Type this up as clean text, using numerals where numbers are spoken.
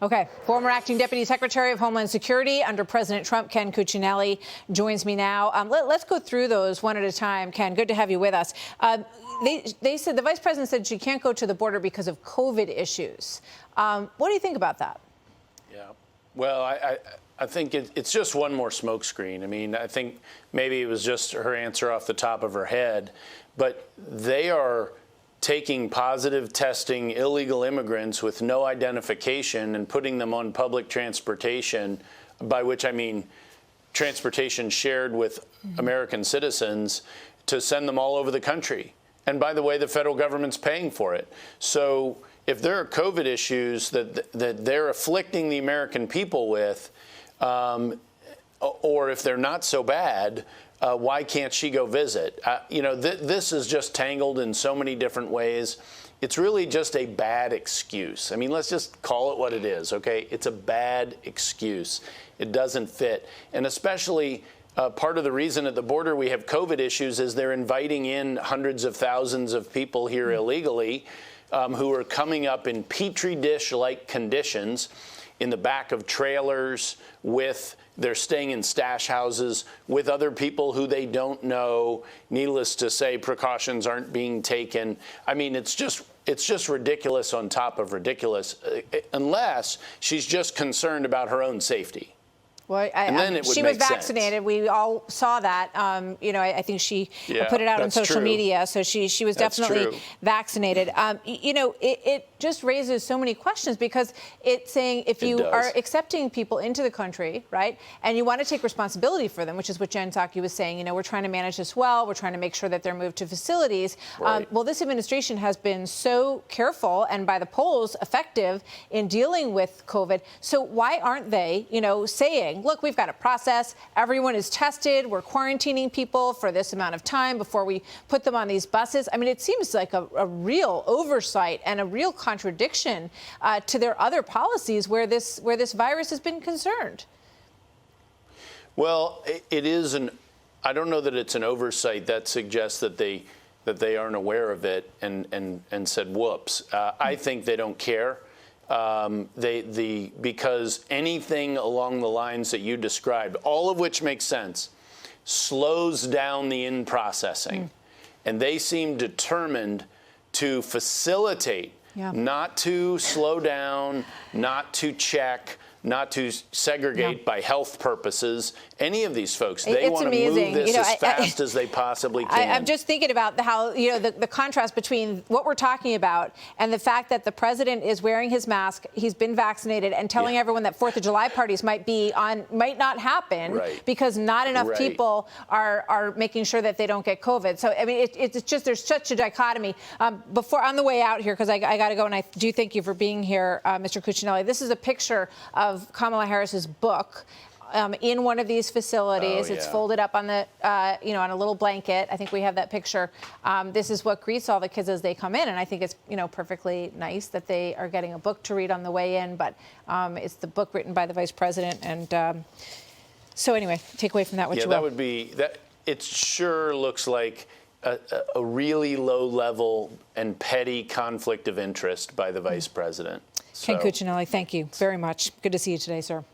Okay. Former Acting Deputy Secretary of Homeland Security under President Trump, Ken Cuccinelli, joins me now. Let's go through those one at a time. Ken, good to have you with us. They said, the vice president said she can't go to the border because of COVID issues. What do you think about that? Yeah. Well, I think it's just one more smokescreen. I mean, I think maybe it was just her answer off the top of her head, but they are taking positive testing illegal immigrants with no identification and putting them on public transportation, by which I mean transportation shared with American citizens, to send them all over the country. And by the way, the federal government's paying for it. So if there are COVID issues that they're afflicting the American people with, or if they're not so bad, why can't she go visit? This is just tangled in so many different ways. It's really just a bad excuse. I mean, let's just call it what it is, okay? It's a bad excuse. It doesn't fit. And especially part of the reason at the border we have COVID issues is they're inviting in hundreds of thousands of people here illegally who are coming up in petri dish-like conditions in the back of trailers they're staying in stash houses with other people who they don't know. Needless to say, precautions aren't being taken. I mean, it's just ridiculous on top of ridiculous, unless she's just concerned about her own safety. Well, she was vaccinated. We all saw that. I think she put it out on social media. So she was definitely vaccinated. It just raises so many questions because it's saying if you are accepting people into the country, right, and you want to take responsibility for them, which is what Jen Psaki was saying, we're trying to manage this well. We're trying to make sure that they're moved to facilities. Right. Well, this administration has been so careful and by the polls effective in dealing with COVID. So why aren't they, saying, look, we've got a process. Everyone is tested. We're quarantining people for this amount of time before we put them on these buses. I mean, it seems like a real oversight and a real contradiction to their other policies where this virus has been concerned. Well, it is I don't know that it's an oversight that suggests that they aren't aware of it and said, whoops. I think they don't care. Because anything along the lines that you described, all of which makes sense, slows down the in-processing. And they seem determined to facilitate, not to slow down, not to check, not to segregate by health purposes. Any of these folks, they want to move this as fast as they possibly can. I'm just thinking about how, the contrast between what we're talking about and the fact that the president is wearing his mask, he's been vaccinated, and telling everyone that 4th of July parties might not happen because not enough people are making sure that they don't get COVID. So, I mean, it's just, there's such a dichotomy. On the way out here, because I got to go, and I do thank you for being here, Mr. Cuccinelli. This is a picture of Kamala Harris's book in one of these facilities. It's folded up on the, on a little blanket. I think we have that picture. This is what greets all the kids as they come in, and I think it's, perfectly nice that they are getting a book to read on the way in. But it's the book written by the vice president, and so anyway, take away from that what you will. That would be that. It sure looks like a really low level and petty conflict of interest by the vice president. Ken Cuccinelli, thank you very much. Good to see you today, sir.